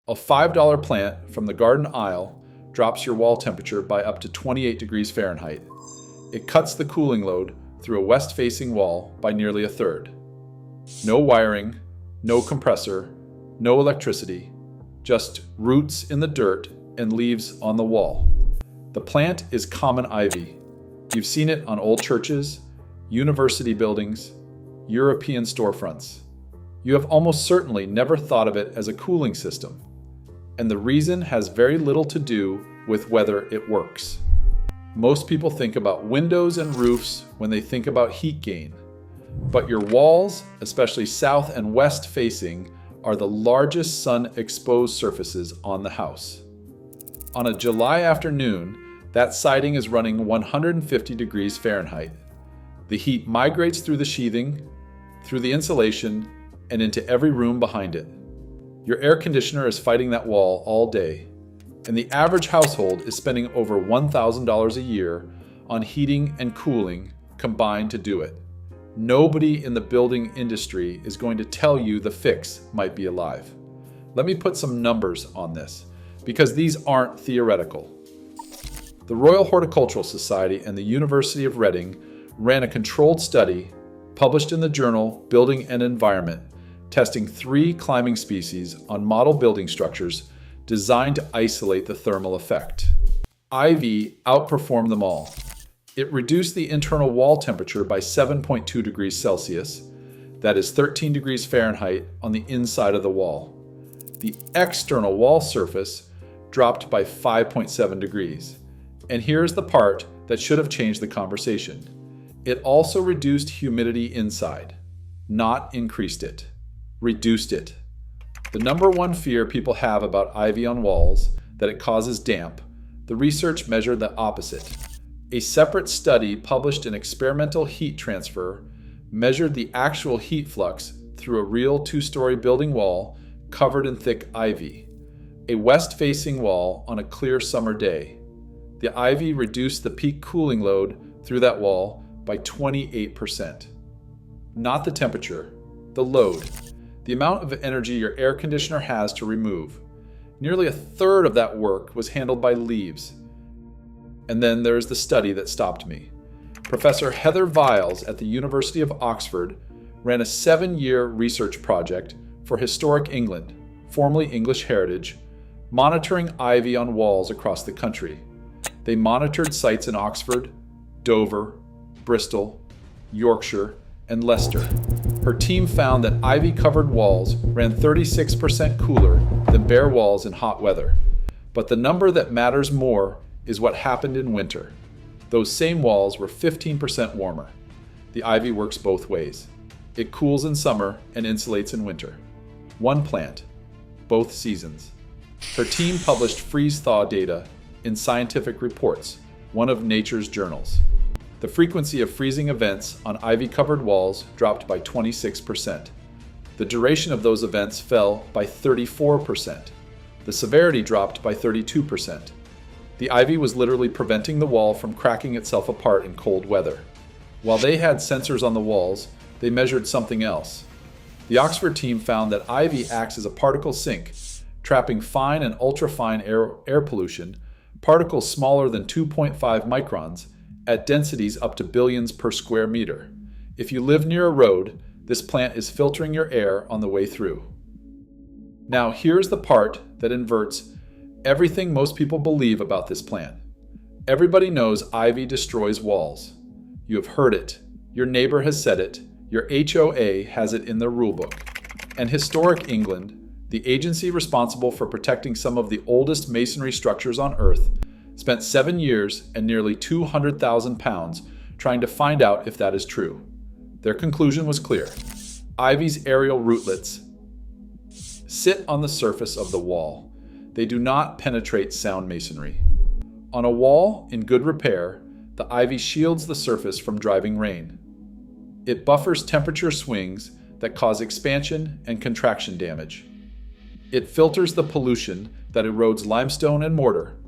A $5 plant from the garden aisle drops your wall temperature by up to 28 degrees Fahrenheit. It cuts the cooling load through a west-facing wall by nearly a third. No wiring, no compressor, no electricity, just roots in the dirt and leaves on the wall. The plant is common ivy. You've seen it on old churches, university buildings, European storefronts. You have almost certainly never thought of it as a cooling system, and the reason has very little to do with whether it works. Most people think about windows and roofs when they think about heat gain, but your walls, especially south and west facing, are the largest sun-exposed surfaces on the house. On a July afternoon, that siding is running 150 degrees Fahrenheit. The heat migrates through the sheathing, through the insulation, and into every room behind it. Your air conditioner is fighting that wall all day, and the average household is spending over $1,000 a year on heating and cooling combined to do it. Nobody in the building industry is going to tell you the fix might be alive. Let me put some numbers on this, because these aren't theoretical. The Royal Horticultural Society and the University of Reading ran a controlled study published in the journal Building and Environment, testing 3 climbing species on model building structures designed to isolate the thermal effect. Ivy outperformed them all. It reduced the internal wall temperature by 7.2 degrees Celsius, that is 13 degrees Fahrenheit, on the inside of the wall. The external wall surface dropped by 5.7 degrees. And here's the part that should have changed the conversation. It also reduced humidity inside, not increased it, reduced it. The number one fear people have about ivy on walls, that it causes damp, the research measured the opposite. A separate study published in Experimental Heat Transfer measured the actual heat flux through a real 2-story building wall covered in thick ivy, a west-facing wall on a clear summer day. The ivy reduced the peak cooling load through that wall by 28%. Not the temperature, the load, the amount of energy your air conditioner has to remove. Nearly a third of that work was handled by leaves. And then there's the study that stopped me. Professor Heather Viles at the University of Oxford ran a 7-year research project for Historic England, formerly English Heritage, monitoring ivy on walls across the country. They monitored sites in Oxford, Dover, Bristol, Yorkshire, and Leicester. Her team found that ivy-covered walls ran 36% cooler than bare walls in hot weather. But the number that matters more is what happened in winter. Those same walls were 15% warmer. The ivy works both ways. It cools in summer and insulates in winter. One plant, both seasons. Her team published freeze-thaw data in Scientific Reports, one of Nature's journals. The frequency of freezing events on ivy-covered walls dropped by 26%. The duration of those events fell by 34%. The severity dropped by 32%. The ivy was literally preventing the wall from cracking itself apart in cold weather. While they had sensors on the walls, they measured something else. The Oxford team found that ivy acts as a particle sink, trapping fine and ultrafine air pollution, particles smaller than 2.5 microns, at densities up to billions per square meter. If you live near a road, this plant is filtering your air on the way through. Now here's the part that inverts everything most people believe about this plant. Everybody knows ivy destroys walls. You have heard it. Your neighbor has said it. Your HOA has it in their rulebook. And Historic England, the agency responsible for protecting some of the oldest masonry structures on Earth, spent 7 years and nearly £200,000 trying to find out if that is true. Their conclusion was clear. Ivy's aerial rootlets sit on the surface of the wall. They do not penetrate sound masonry. On a wall in good repair, the ivy shields the surface from driving rain. It buffers temperature swings that cause expansion and contraction damage. It filters the pollution that erodes limestone and mortar.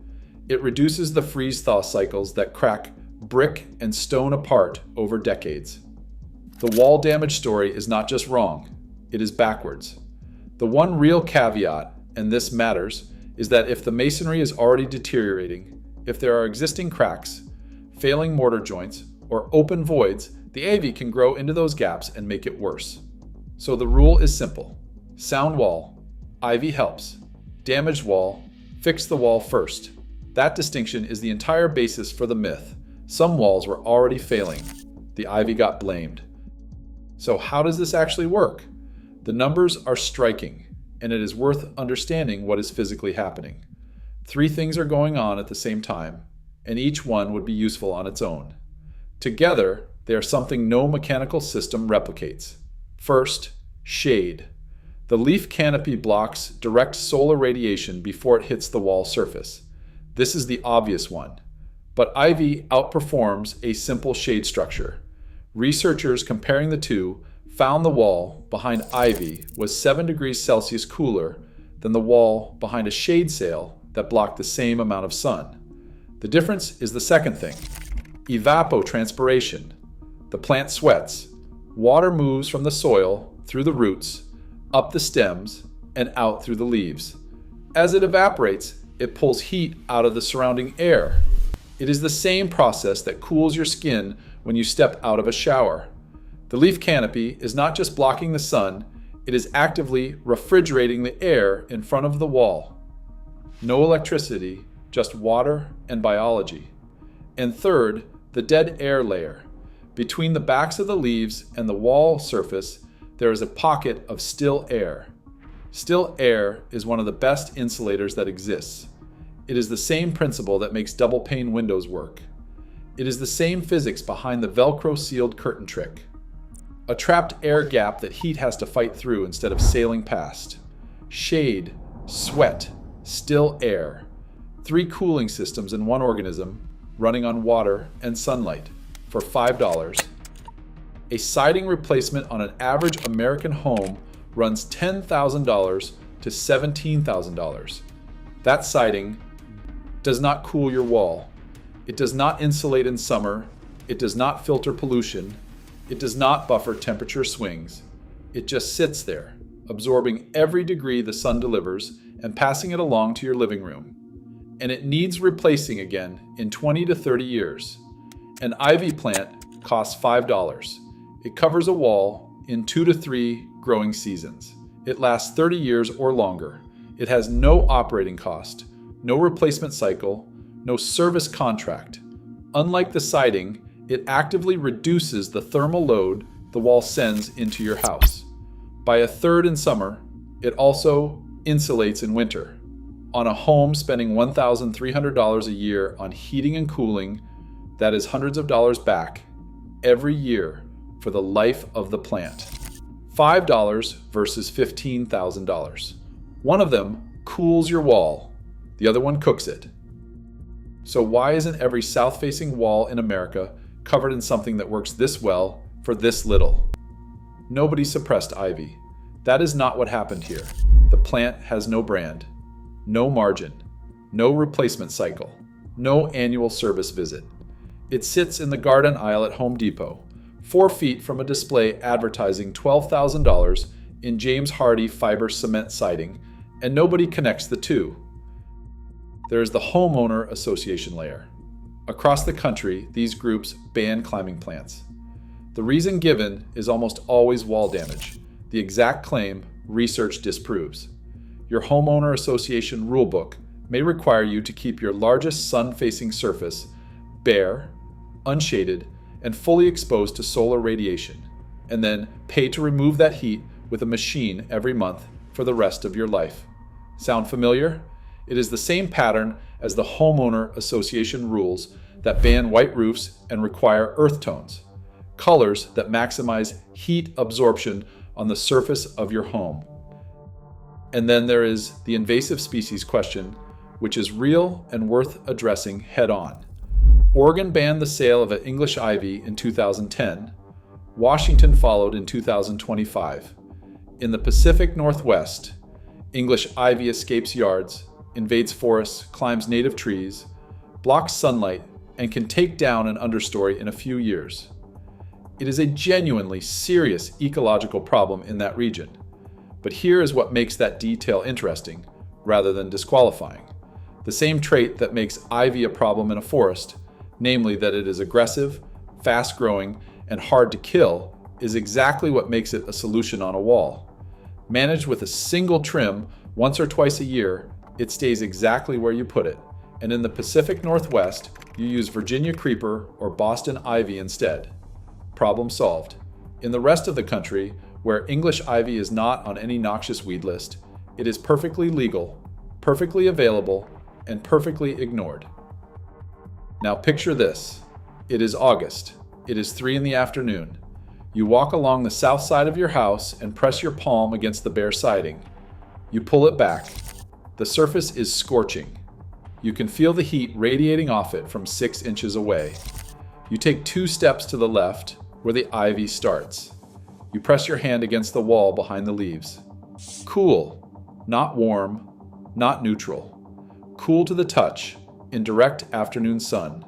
It reduces the freeze-thaw cycles that crack brick and stone apart over decades. The wall damage story is not just wrong, it is backwards. The one real caveat, and this matters, is that if the masonry is already deteriorating, if there are existing cracks, failing mortar joints, or open voids, the ivy can grow into those gaps and make it worse. So the rule is simple. Sound wall, ivy helps. Damaged wall, fix the wall first. That distinction is the entire basis for the myth. Some walls were already failing. The ivy got blamed. So how does this actually work? The numbers are striking, and it is worth understanding what is physically happening. 3 things are going on at the same time, and each one would be useful on its own. Together, they are something no mechanical system replicates. First, shade. The leaf canopy blocks direct solar radiation before it hits the wall surface. This is the obvious one. But ivy outperforms a simple shade structure. Researchers comparing the two found the wall behind ivy was 7 degrees Celsius cooler than the wall behind a shade sail that blocked the same amount of sun. The difference is the second thing, evapotranspiration. The plant sweats. Water moves from the soil through the roots, up the stems, and out through the leaves. As it evaporates, it pulls heat out of the surrounding air. It is the same process that cools your skin when you step out of a shower. The leaf canopy is not just blocking the sun, it is actively refrigerating the air in front of the wall. No electricity, just water and biology. And third, the dead air layer. Between the backs of the leaves and the wall surface, there is a pocket of still air. Still air is one of the best insulators that exists. It is the same principle that makes double pane windows work. It is the same physics behind the Velcro sealed curtain trick. A trapped air gap that heat has to fight through instead of sailing past. Shade, sweat, still air. 3 cooling systems in one organism running on water and sunlight for $5. A siding replacement on an average American home runs $10,000 to $17,000. That siding does not cool your wall. It does not insulate in summer. It does not filter pollution. It does not buffer temperature swings. It just sits there, absorbing every degree the sun delivers and passing it along to your living room. And it needs replacing again in 20 to 30 years. An ivy plant costs $5. It covers a wall in 2 to 3 growing seasons. It lasts 30 years or longer. It has no operating cost, no replacement cycle, no service contract. Unlike the siding, it actively reduces the thermal load the wall sends into your house. By 1/3 in summer, it also insulates in winter. On a home spending $1,300 a year on heating and cooling, that is hundreds of dollars back every year for the life of the plant. $5 versus $15,000. One of them cools your wall, the other one cooks it. So why isn't every south-facing wall in America covered in something that works this well for this little? Nobody suppressed ivy. That is not what happened here. The plant has no brand, no margin, no replacement cycle, no annual service visit. It sits in the garden aisle at Home Depot, 4 feet from a display advertising $12,000 in James Hardie fiber cement siding, and nobody connects the two. There is the homeowner association layer. Across the country, these groups ban climbing plants. The reason given is almost always wall damage, the exact claim research disproves. Your homeowner association rulebook may require you to keep your largest sun-facing surface bare, unshaded, and fully exposed to solar radiation, and then pay to remove that heat with a machine every month for the rest of your life. Sound familiar? It is the same pattern as the homeowner association rules that ban white roofs and require earth tones, colors that maximize heat absorption on the surface of your home. And then there is the invasive species question, which is real and worth addressing head on. Oregon banned the sale of an English ivy in 2010. Washington followed in 2025. In the Pacific Northwest, English ivy escapes yards, invades forests, climbs native trees, blocks sunlight, and can take down an understory in a few years. It is a genuinely serious ecological problem in that region. But here is what makes that detail interesting. rather than disqualifying. The same trait that makes ivy a problem in a forest, namely that it is aggressive, fast-growing, and hard to kill, is exactly what makes it a solution on a wall. Managed with a single trim once or twice a year, it stays exactly where you put it, and in the Pacific Northwest, you use Virginia creeper or Boston ivy instead. Problem solved. In the rest of the country, where English ivy is not on any noxious weed list, it is perfectly legal, perfectly available, and perfectly ignored. Now picture this. It is August. It is 3 in the afternoon. You walk along the south side of your house and press your palm against the bare siding. You pull it back. The surface is scorching. You can feel the heat radiating off it from 6 inches away. You take 2 steps to the left, where the ivy starts. You press your hand against the wall behind the leaves. Cool, not warm, not neutral. Cool to the touch, in direct afternoon sun.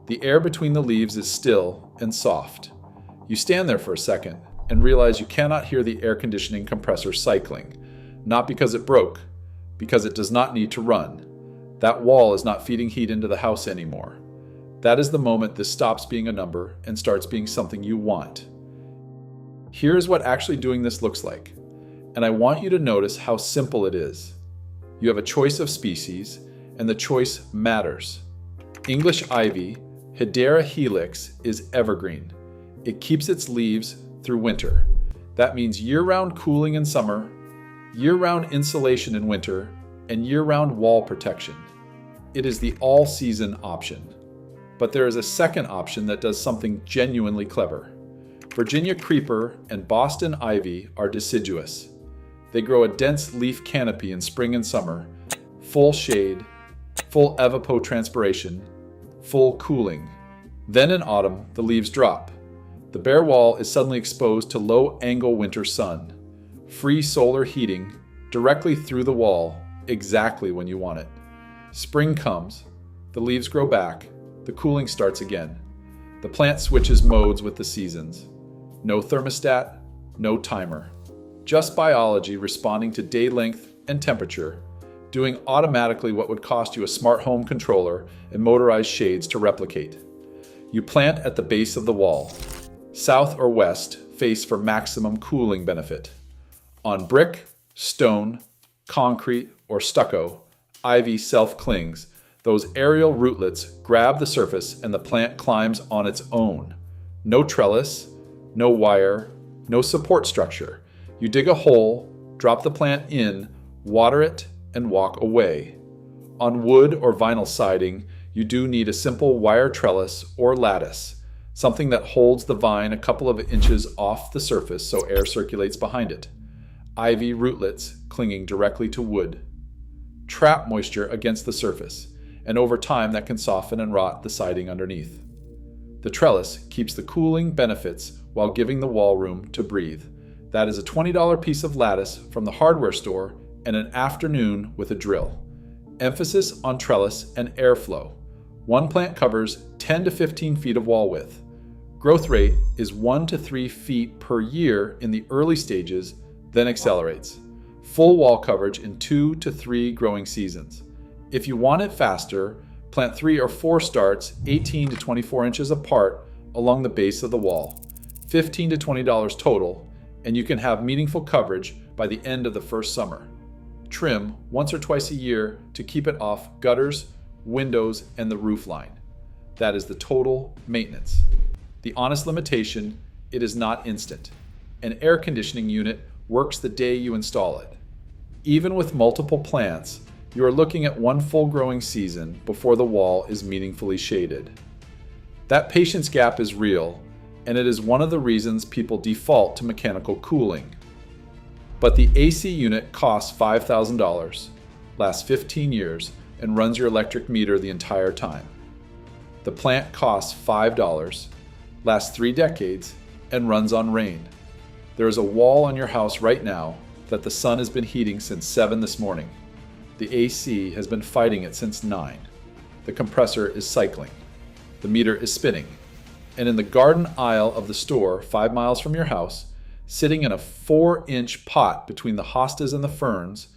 The air between the leaves is still and soft. You stand there for a second and realize you cannot hear the air conditioning compressor cycling, not because it broke, because it does not need to run. That wall is not feeding heat into the house anymore. That is the moment this stops being a number and starts being something you want. Here is what actually doing this looks like, and I want you to notice how simple it is. You have a choice of species, and the choice matters. English ivy, Hedera helix, is evergreen. It keeps its leaves through winter. That means year-round cooling in summer, year-round insulation in winter, and year-round wall protection. It is the all-season option. But there is a second option that does something genuinely clever. Virginia creeper and Boston ivy are deciduous. They grow a dense leaf canopy in spring and summer, full shade, full evapotranspiration, full cooling. Then in autumn, the leaves drop. The bare wall is suddenly exposed to low-angle winter sun, free solar heating directly through the wall, exactly when you want it. Spring comes, the leaves grow back, the cooling starts again. The plant switches modes with the seasons. No thermostat, no timer. Just biology responding to day length and temperature, doing automatically what would cost you a smart home controller and motorized shades to replicate. You plant at the base of the wall. South or west face for maximum cooling benefit. On brick, stone, concrete, or stucco, ivy self-clings. Those aerial rootlets grab the surface and the plant climbs on its own. No trellis, no wire, no support structure. You dig a hole, drop the plant in, water it, and walk away. On wood or vinyl siding, you do need a simple wire trellis or lattice, something that holds the vine a couple of inches off the surface so air circulates behind it. Ivy rootlets clinging directly to wood. Trap moisture against the surface, and over time that can soften and rot the siding underneath. The trellis keeps the cooling benefits while giving the wall room to breathe. That is a $20 piece of lattice from the hardware store and an afternoon with a drill. Emphasis on trellis and airflow. One plant covers 10 to 15 feet of wall width. Growth rate is 1 to 3 feet per year in the early stages, then accelerates. Full wall coverage in 2 to 3 growing seasons. If you want it faster, plant 3 or 4 starts 18 to 24 inches apart along the base of the wall. $15 to $20 total, and you can have meaningful coverage by the end of the first summer. Trim once or twice a year to keep it off gutters, windows, and the roof line. That is the total maintenance. The honest limitation, it is not instant. An air conditioning unit works the day you install it. Even with multiple plants, you are looking at 1 full growing season before the wall is meaningfully shaded. That patience gap is real, and it is one of the reasons people default to mechanical cooling. But the AC unit costs $5,000, lasts 15 years, and runs your electric meter the entire time. The plant costs $5, lasts 3 decades, and runs on rain. There is a wall on your house right now that the sun has been heating since 7 this morning. The AC has been fighting it since 9. The compressor is cycling. The meter is spinning. And in the garden aisle of the store 5 miles from your house, sitting in a 4-inch pot between the hostas and the ferns,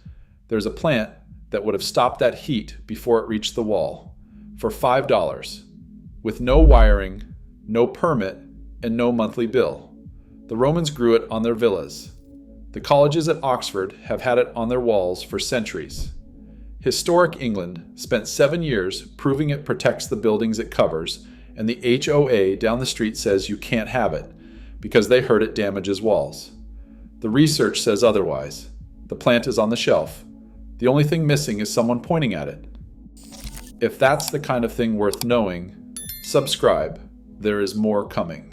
there's a plant that would have stopped that heat before it reached the wall for $5, with no wiring, no permit, and no monthly bill. The Romans grew it on their villas. The colleges at Oxford have had it on their walls for centuries. Historic England spent 7 years proving it protects the buildings it covers, and the HOA down the street says you can't have it because they heard it damages walls. The research says otherwise. The plant is on the shelf. The only thing missing is someone pointing at it. If that's the kind of thing worth knowing, subscribe. There is more coming.